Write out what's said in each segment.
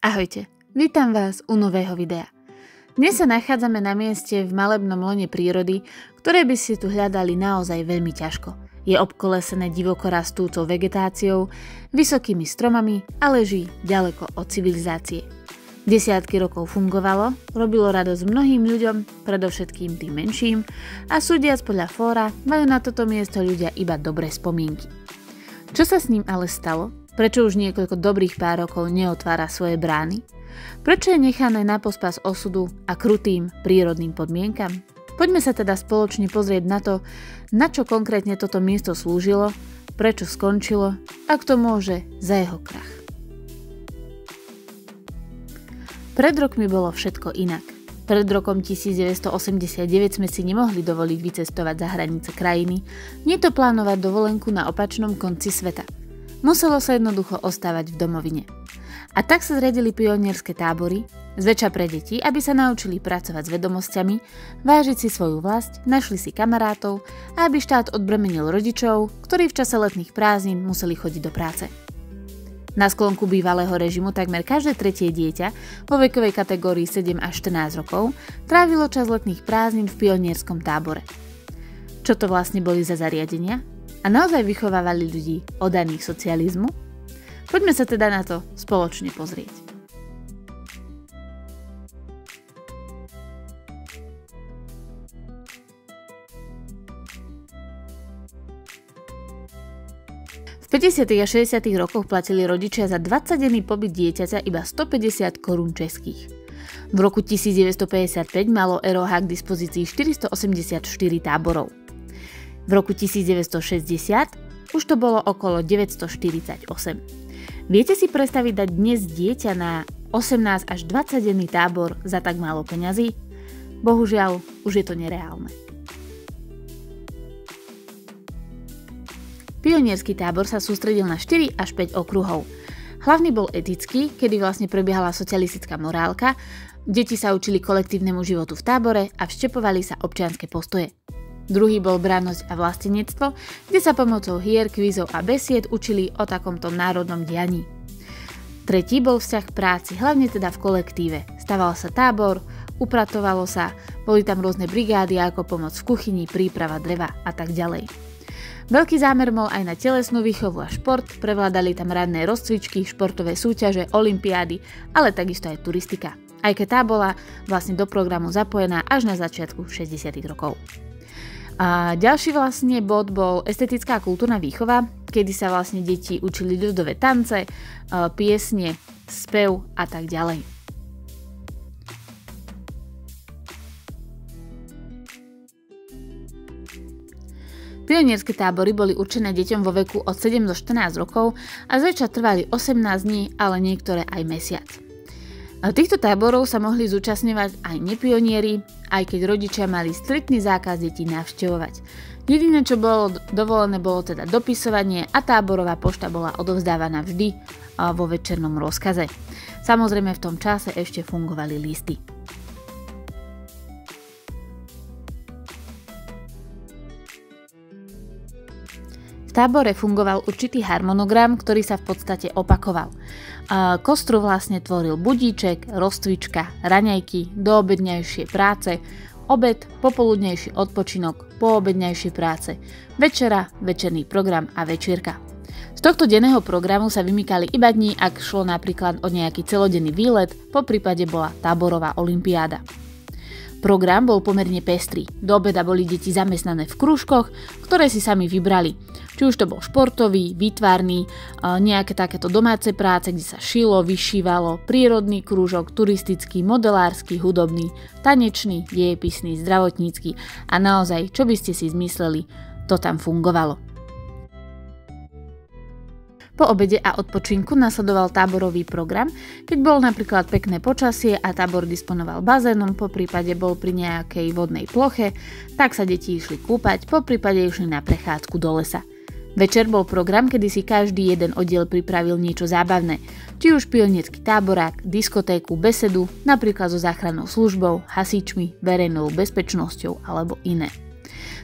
Ahojte, vítam vás u nového videa. Dnes sa nachádzame na mieste v malebnom lone prírody, ktoré by si tu hľadali naozaj veľmi ťažko. Je obkolesené divoko rastúcou vegetáciou, vysokými stromami a leží ďaleko od civilizácie. Desiatky rokov fungovalo, robilo radosť mnohým ľuďom, predovšetkým tým menším, a súdiac podľa fóra majú na toto miesto ľudia iba dobré spomienky. Čo sa s ním ale stalo? Prečo už niekoľko dobrých pár rokov neotvára svoje brány? Prečo je nechané na pospas osudu a krutým prírodným podmienkam? Poďme sa teda spoločne pozrieť na to, na čo konkrétne toto miesto slúžilo, prečo skončilo a kto môže za jeho krach. Pred rokmi bolo všetko inak. Pred rokom 1989 sme si nemohli dovoliť vycestovať za hranice krajiny, nie to plánovať dovolenku na opačnom konci sveta. Muselo sa jednoducho ostávať v domovine. A tak sa zriadili pionierské tábory, zväčša pre deti, aby sa naučili pracovať s vedomosťami, vážiť si svoju vlast, našli si kamarátov a aby štát odbremenil rodičov, ktorí v čase letných prázdnin museli chodiť do práce. Na sklonku bývalého režimu takmer každé tretie dieťa vo vekovej kategórii 7 až 14 rokov trávilo čas letných prázdnin v pionierskom tábore. Čo to vlastne boli za zariadenia? A naozaj vychovávali ľudí oddaných socializmu? Poďme sa teda na to spoločne pozrieť. V 50. a 60. rokoch platili rodičia za 20-denný pobyt dieťaťa iba 150 korún českých. V roku 1955 malo ROH k dispozícii 484 táborov. V roku 1960 už to bolo okolo 948. Viete si predstaviť dať dnes dieťa na 18 až 20 denný tábor za tak málo peňazí? Bohužiaľ, už je to nereálne. Pionierský tábor sa sústredil na 4 až 5 okruhov. Hlavný bol etický, kedy vlastne prebiehala socialistická morálka, deti sa učili kolektívnemu životu v tábore a vštepovali sa občianske postoje. Druhý bol brannosť a vlastenectvo, kde sa pomocou hier, kvízov a besied učili o takomto národnom dianí. Tretí bol vzťah k práci, hlavne teda v kolektíve. Staval sa tábor, upratovalo sa, boli tam rôzne brigády ako pomoc v kuchyni, príprava dreva a tak ďalej. Veľký zámer mal aj na telesnú výchovu a šport, prevládali tam ranné rozcvičky, športové súťaže, olympiády, ale takisto aj turistika. Aj keď tá bola vlastne do programu zapojená až na začiatku 60. rokov. A ďalší vlastne bod bol estetická kultúrna výchova, kedy sa vlastne deti učili ľudové tance, piesne, spev a tak ďalej. Pionierské tábory boli určené deťom vo veku od 7 do 14 rokov a zväčša trvali 18 dní, ale niektoré aj mesiac. Týchto táborov sa mohli zúčastňovať aj nepionieri, aj keď rodičia mali striktný zákaz detí navštevovať. Jediné, čo bolo dovolené, bolo teda dopisovanie a táborová pošta bola odovzdávaná vždy vo večernom rozkaze. Samozrejme v tom čase ešte fungovali listy. V tábore fungoval určitý harmonogram, ktorý sa v podstate opakoval. Kostru vlastne tvoril budíček, rozcvička, raňajky, doobedňajšie práce, obed, popoludnejší odpočinok, poobedňajšie práce, večera, večerný program a večierka. Z tohto denného programu sa vymykali iba dní, ak šlo napríklad o nejaký celodenný výlet, poprípade bola táborová olympiáda. Program bol pomerne pestrý. Do obeda boli deti zamestnané v krúžkoch, ktoré si sami vybrali. Či už to bol športový, výtvarný, nejaké takéto domáce práce, kde sa šilo, vyšívalo, prírodný krúžok, turistický, modelársky, hudobný, tanečný, dejepisný, zdravotnícky a naozaj, čo by ste si zmysleli, to tam fungovalo. Po obede a odpočinku nasledoval táborový program, keď bol napríklad pekné počasie a tábor disponoval bazénom, poprípade bol pri nejakej vodnej ploche, tak sa deti išli kúpať, poprípade išli na prechádzku do lesa. Večer bol program, kedy si každý jeden oddiel pripravil niečo zábavné, či už pionierský táborák, diskotéku, besedu, napríklad so záchrannou službou, hasičmi, verejnou bezpečnosťou alebo iné.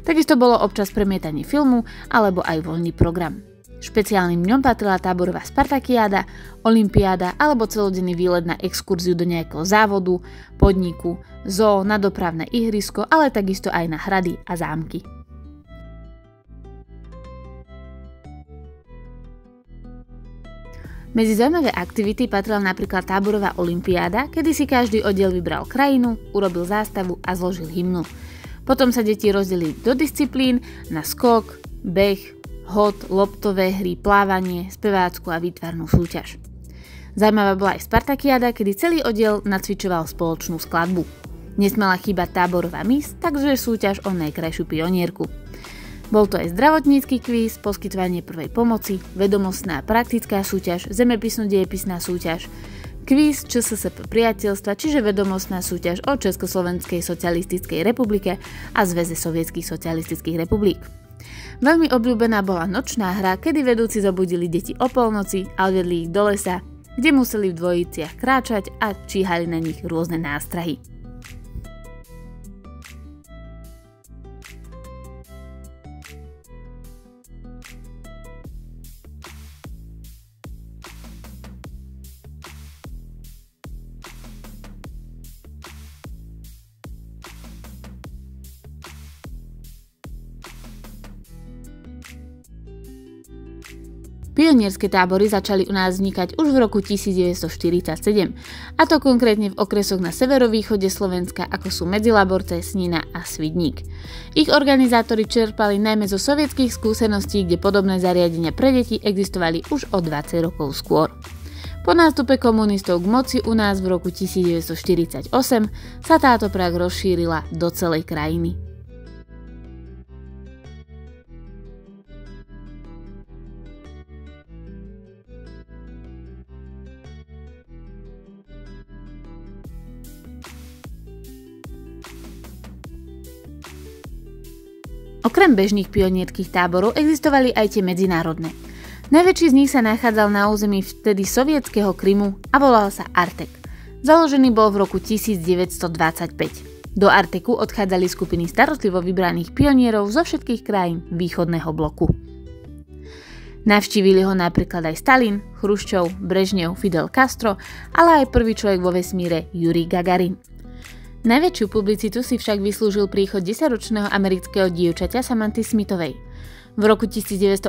Takisto bolo občas premietanie filmu alebo aj voľný program. Špeciálnym dňom patrila táborová Spartakiáda, olympiáda alebo celodenný výlet na exkurziu do nejakého závodu, podniku, zoo, na dopravné ihrisko, ale takisto aj na hrady a zámky. Medzi zaujímavé aktivity patrila napríklad táborová olympiáda, kedy si každý oddiel vybral krajinu, urobil zástavu a zložil hymnu. Potom sa deti rozdelili do disciplín na skok, beh, hod, loptové hry, plávanie, spevácku a výtvarnú súťaž. Zaujímavá bola aj Spartakiáda, kedy celý oddiel nacvičoval spoločnú skladbu. Nesmela chýbať táborová miss, takže súťaž o najkrajšiu pionierku. Bol to aj zdravotnícky kvíz, poskytovanie prvej pomoci, vedomostná a praktická súťaž, zemepisno-dejepisná súťaž, kvíz ČSSP priateľstva, čiže vedomostná súťaž o Československej socialistickej republike a Zväze sovietskych socialistických republik. Veľmi obľúbená bola nočná hra, kedy vedúci zobudili deti o polnoci a odvedli ich do lesa, kde museli v dvojiciach kráčať a číhali na nich rôzne nástrahy. Pionierské tábory začali u nás vznikať už v roku 1947, a to konkrétne v okresoch na severovýchode Slovenska, ako sú Medzilaborce, Snina a Svidník. Ich organizátori čerpali najmä zo sovietských skúseností, kde podobné zariadenia pre deti existovali už o 20 rokov skôr. Po nástupe komunistov k moci u nás v roku 1948 sa táto prax rozšírila do celej krajiny. Okrem bežných pionierských táborov existovali aj tie medzinárodné. Najväčší z nich sa nachádzal na území vtedy sovietskeho Krymu a volal sa Artek. Založený bol v roku 1925. Do Arteku odchádzali skupiny starostlivo vybraných pionierov zo všetkých krajín východného bloku. Navštívili ho napríklad aj Stalin, Chruščov, Brežnev, Fidel Castro, ale aj prvý človek vo vesmíre Jurij Gagarin. Najväčšiu publicitu si však vyslúžil príchod 10-ročného amerického dievčaťa Samanty Smithovej. V roku 1982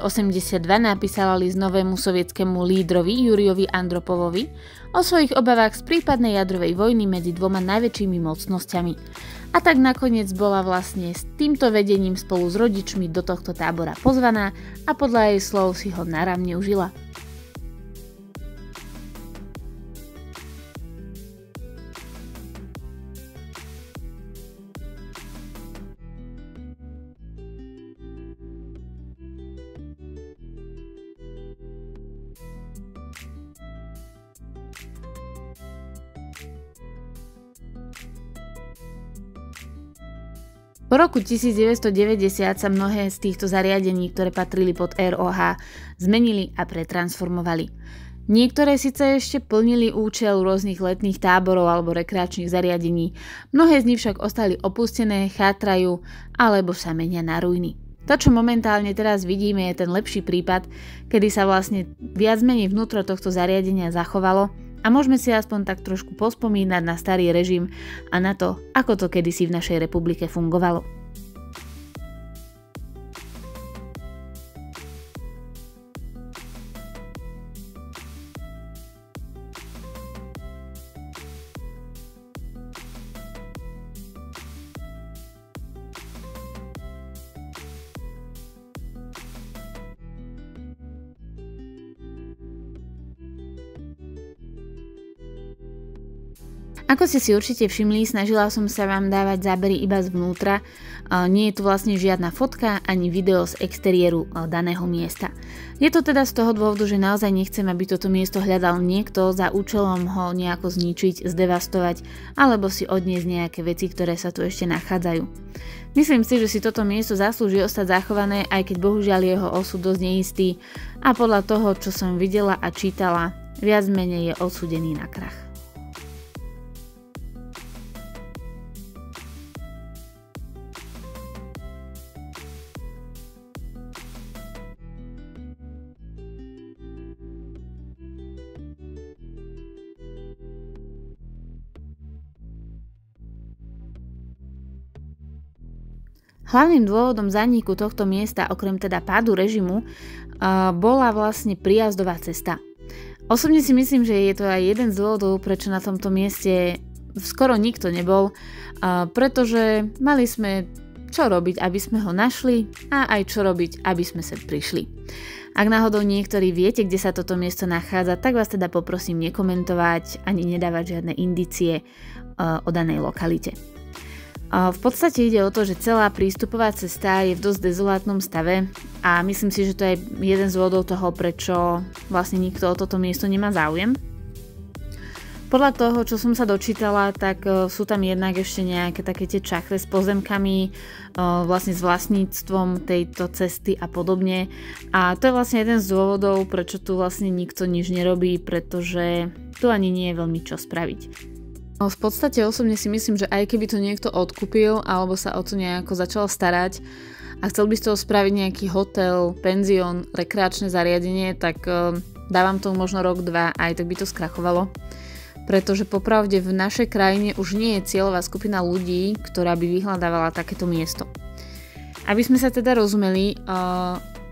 napísala list novému sovietskému lídrovi Jurijovi Andropovovi o svojich obavách z prípadnej jadrovej vojny medzi dvoma najväčšími mocnosťami. A tak nakoniec bola vlastne s týmto vedením spolu s rodičmi do tohto tábora pozvaná a podľa jej slov si ho náramne užila. Po roku 1990 sa mnohé z týchto zariadení, ktoré patrili pod ROH, zmenili a pretransformovali. Niektoré síce ešte plnili účel rôznych letných táborov alebo rekreačných zariadení, mnohé z nich však ostali opustené, chátrajú alebo sa menia na ruiny. To, čo momentálne teraz vidíme, je ten lepší prípad, kedy sa vlastne viac menej vnútro tohto zariadenia zachovalo a môžeme si aspoň tak trošku pospomínať na starý režim a na to, ako to kedysi v našej republike fungovalo. Ako ste si určite všimli, snažila som sa vám dávať zábery iba zvnútra. Nie je tu vlastne žiadna fotka ani video z exteriéru daného miesta. Je to teda z toho dôvodu, že naozaj nechcem, aby toto miesto hľadal niekto za účelom ho nejako zničiť, zdevastovať alebo si odniesť nejaké veci, ktoré sa tu ešte nachádzajú. Myslím si, že si toto miesto zaslúži ostať zachované, aj keď bohužiaľ jeho osud dosť neistý a podľa toho, čo som videla a čítala, viac menej je odsúdený na krach. Hlavným dôvodom zániku tohto miesta, okrem teda pádu režimu, bola vlastne príjazdová cesta. Osobne si myslím, že je to aj jeden z dôvodov, prečo na tomto mieste skoro nikto nebol, pretože mali sme čo robiť, aby sme ho našli a aj čo robiť, aby sme sem prišli. Ak náhodou niektorí viete, kde sa toto miesto nachádza, tak vás teda poprosím nekomentovať ani nedávať žiadne indície o danej lokalite. V podstate ide o to, že celá prístupová cesta je v dosť dezolátnom stave a myslím si, že to je jeden z dôvodov toho, prečo vlastne nikto o toto miesto nemá záujem. Podľa toho, čo som sa dočítala, tak sú tam jednak ešte nejaké také tie čachre s pozemkami, vlastne s vlastníctvom tejto cesty a podobne. A to je vlastne jeden z dôvodov, prečo tu vlastne nikto nič nerobí, pretože tu ani nie je veľmi čo spraviť. V podstate osobne si myslím, že aj keby to niekto odkúpil alebo sa o to nejako začal starať a chcel by z toho spraviť nejaký hotel, penzión, rekreačné zariadenie, tak dávam tomu možno rok, dva, aj tak by to skrachovalo. Pretože popravde v našej krajine už nie je cieľová skupina ľudí, ktorá by vyhľadávala takéto miesto. Aby sme sa teda rozumeli,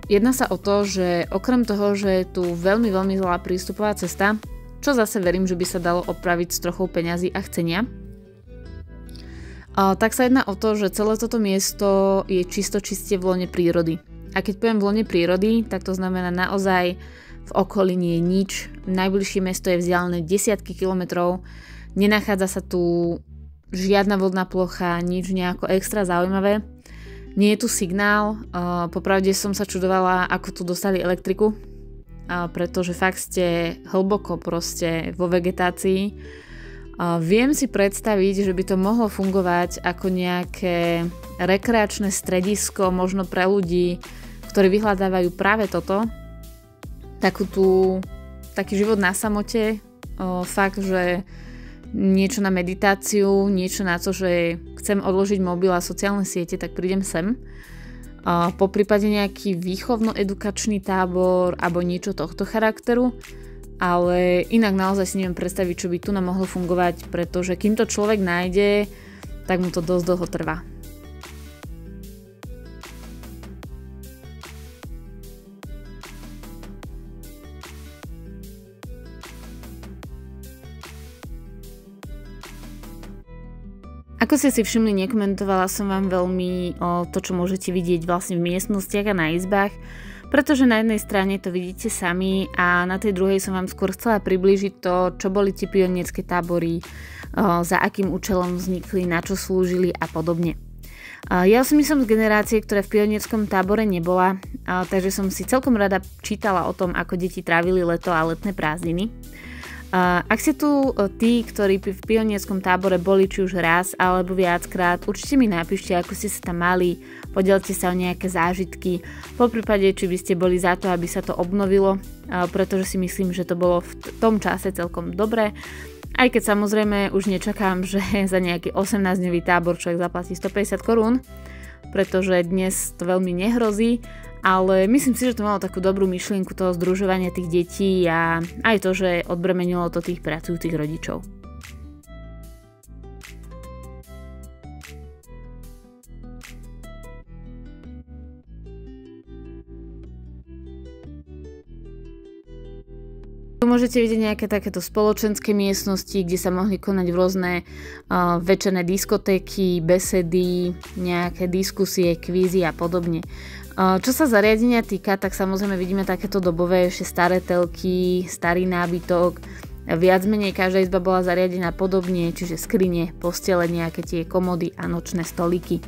jedná sa o to, že okrem toho, že je tu veľmi, veľmi zlá prístupová cesta, čo zase verím, že by sa dalo opraviť s trochou peňazí a chcenia, tak sa jedná o to, že celé toto miesto je čiste v lone prírody. A keď poviem v lone prírody, tak to znamená naozaj v okolí nie je nič, najbližšie mesto je vzdialené desiatky kilometrov, nenachádza sa tu žiadna vodná plocha, nič nejako extra zaujímavé. Nie je tu signál, popravde som sa čudovala, ako tu dostali elektriku, pretože fakt ste hlboko proste vo vegetácii. Viem si predstaviť, že by to mohlo fungovať ako nejaké rekreačné stredisko, možno pre ľudí, ktorí vyhľadávajú práve toto, taký život na samote, fakt, že niečo na meditáciu, niečo na to, že chcem odložiť mobil a sociálne siete, tak prídem sem. Po prípade nejaký výchovno-edukačný tábor alebo niečo tohto charakteru, ale inak naozaj si neviem predstaviť, čo by tu nám mohlo fungovať, pretože kým to človek nájde, tak mu to dosť dlho trvá. Ako ste si všimli, nekomentovala som vám veľmi o to, čo môžete vidieť vlastne v miestnostiach a na izbách, pretože na jednej strane to vidíte sami a na tej druhej som vám skôr chcela priblížiť to, čo boli tie pionierské tábory, za akým účelom vznikli, na čo slúžili a podobne. Ja som z generácie, ktorá v pionierskom tábore nebola, takže som si celkom rada čítala o tom, ako deti trávili leto a letné prázdniny. Ak ste tu tí, ktorí v pionierskom tábore boli či už raz alebo viackrát, určite mi napíšte, ako ste sa tam mali, podielte sa o nejaké zážitky, poprípade či by ste boli za to, aby sa to obnovilo, pretože si myslím, že to bolo v tom čase celkom dobré. Aj keď samozrejme už nečakám, že za nejaký 18-dňový tábor človek zaplatí 150 korún, pretože dnes to veľmi nehrozí, ale myslím si, že to malo takú dobrú myšlienku toho združovania tých detí a aj to, že odbremenilo to tých pracujúcich rodičov. Tu môžete vidieť nejaké takéto spoločenské miestnosti, kde sa mohli konať rôzne večerné diskotéky, besedy, nejaké diskusie, kvízy a podobne. Čo sa zariadenia týka, tak samozrejme vidíme takéto dobové, ešte staré telky, starý nábytok. Viac menej každá izba bola zariadená podobne, čiže skrine, postele, nejaké tie komody a nočné stolíky.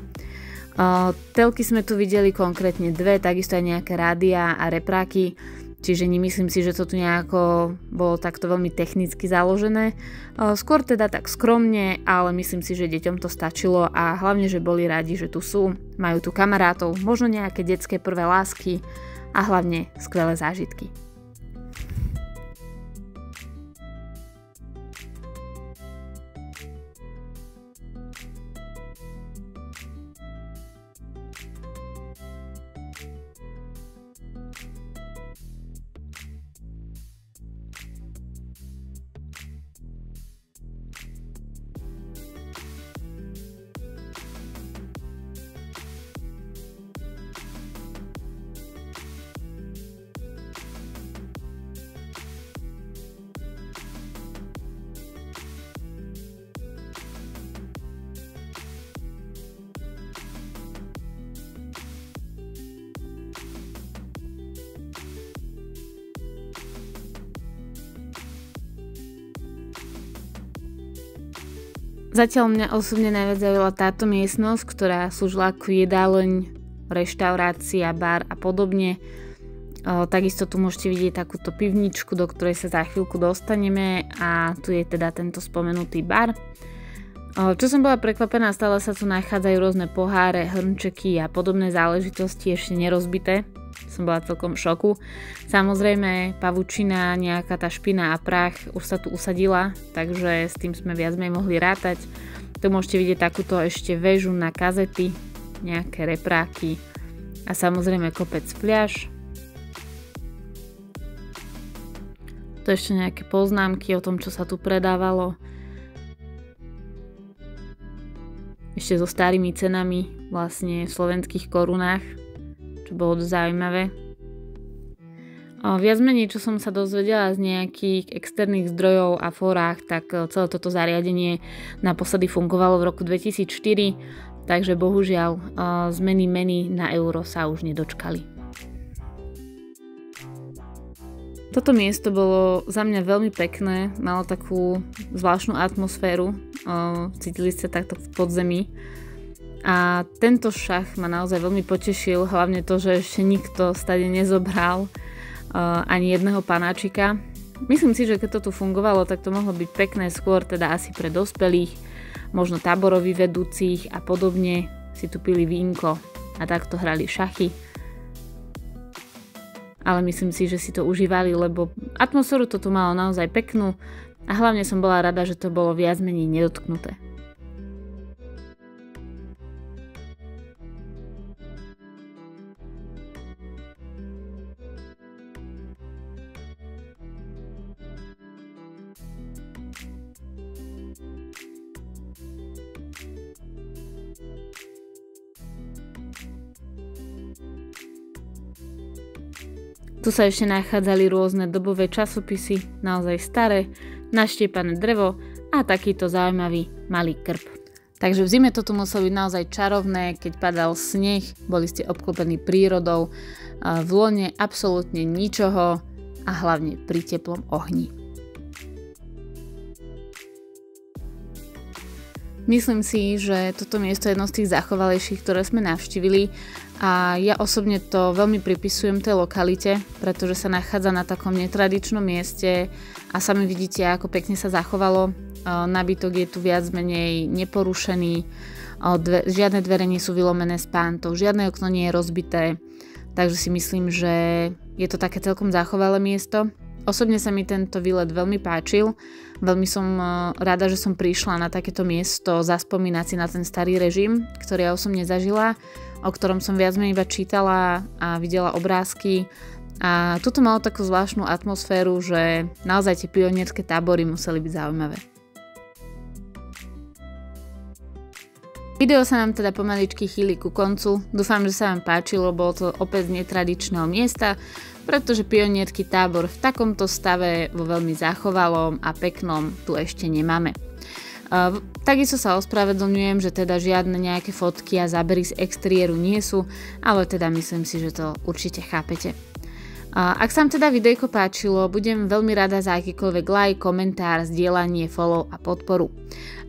Telky sme tu videli konkrétne dve, takisto aj nejaké rádia a repráky. Čiže nemyslím si, že to tu nejako bolo takto veľmi technicky založené. Skôr teda tak skromne, ale myslím si, že deťom to stačilo a hlavne, že boli radi, že tu sú, majú tu kamarátov, možno nejaké detské prvé lásky a hlavne skvelé zážitky. Zatiaľ mňa osobne najviac zaujala táto miestnosť, ktorá slúžila ako jedáleň, reštaurácia, bar a podobne. Takisto tu môžete vidieť takúto pivničku, do ktorej sa za chvíľku dostaneme, a tu je teda tento spomenutý bar. Čo som bola prekvapená, stále sa tu nachádzajú rôzne poháre, hrnčeky a podobné záležitosti ešte nerozbité. Som bola celkom v šoku. Samozrejme pavučina, nejaká tá špina a prach už sa tu usadila, takže s tým sme viac menej mohli rátať. Tu môžete vidieť takúto ešte väžu na kazety, nejaké repráky a samozrejme kopec pľaž. Tu ešte nejaké poznámky o tom, čo sa tu predávalo. Ešte so starými cenami vlastne v slovenských korunách, čo bolo dosť zaujímavé. Viac menej, čo som sa dozvedela z nejakých externých zdrojov a fórach, tak celé toto zariadenie naposledy fungovalo v roku 2004, takže bohužiaľ zmeny meny na euro sa už nedočkali. Toto miesto bolo za mňa veľmi pekné, malo takú zvláštnu atmosféru, cítili ste takto v podzemí. A tento šach ma naozaj veľmi potešil, hlavne to, že ešte nikto stade nezobral ani jedného panáčika. Myslím si, že keď to tu fungovalo, tak to mohlo byť pekné skôr teda asi pre dospelých, možno táborových vedúcich a podobne, si tu pili vínko a takto hrali šachy. Ale myslím si, že si to užívali, lebo atmosféru to tu malo naozaj peknú a hlavne som bola rada, že to bolo viac menej nedotknuté. Tu sa ešte nachádzali rôzne dobové časopisy, naozaj staré, naštiepané drevo a takýto zaujímavý malý krb. Takže v zime to tu muselo byť naozaj čarovné, keď padal sneh, boli ste obklopení prírodou, v lone absolútne ničoho a hlavne pri teplom ohni. Myslím si, že toto miesto je jedno z tých zachovalejších, ktoré sme navštívili, a ja osobne to veľmi pripisujem tej lokalite, pretože sa nachádza na takom netradičnom mieste a sami vidíte, ako pekne sa zachovalo. Nábytok je tu viac menej neporušený, žiadne dvere nie sú vylomené z pántov, žiadne okno nie je rozbité, takže si myslím, že je to také celkom zachovalé miesto. Osobne sa mi tento výlet veľmi páčil, veľmi som rada, že som prišla na takéto miesto zaspomínať si na ten starý režim, ktorý ja osobne zažila, o ktorom som viac menej iba čítala a videla obrázky. A toto malo takú zvláštnu atmosféru, že naozaj tie pionierské tábory museli byť zaujímavé. Video sa nám teda pomaličky chýli ku koncu. Dúfam, že sa vám páčilo, bolo to opäť z netradičného miesta, pretože pionierský tábor v takomto stave vo veľmi zachovalom a peknom tu ešte nemáme. Takisto sa ospravedlňujem, že teda žiadne nejaké fotky a zábery z exteriéru nie sú, ale teda myslím si, že to určite chápete. Ak sa vám teda videjko páčilo, budem veľmi rada za akýkoľvek like, komentár, zdieľanie, follow a podporu.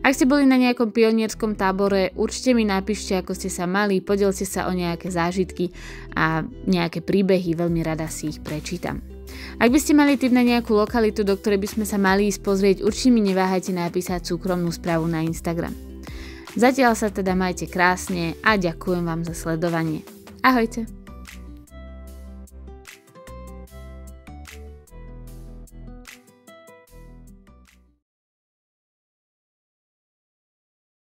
Ak ste boli na nejakom pionierskom tábore, určite mi napíšte, ako ste sa mali, podielte sa o nejaké zážitky a nejaké príbehy, veľmi rada si ich prečítam. Ak by ste mali tip na nejakú lokalitu, do ktorej by sme sa mali ísť pozrieť, určite mi neváhajte napísať súkromnú správu na Instagram. Zatiaľ sa teda majte krásne a ďakujem vám za sledovanie. Ahojte!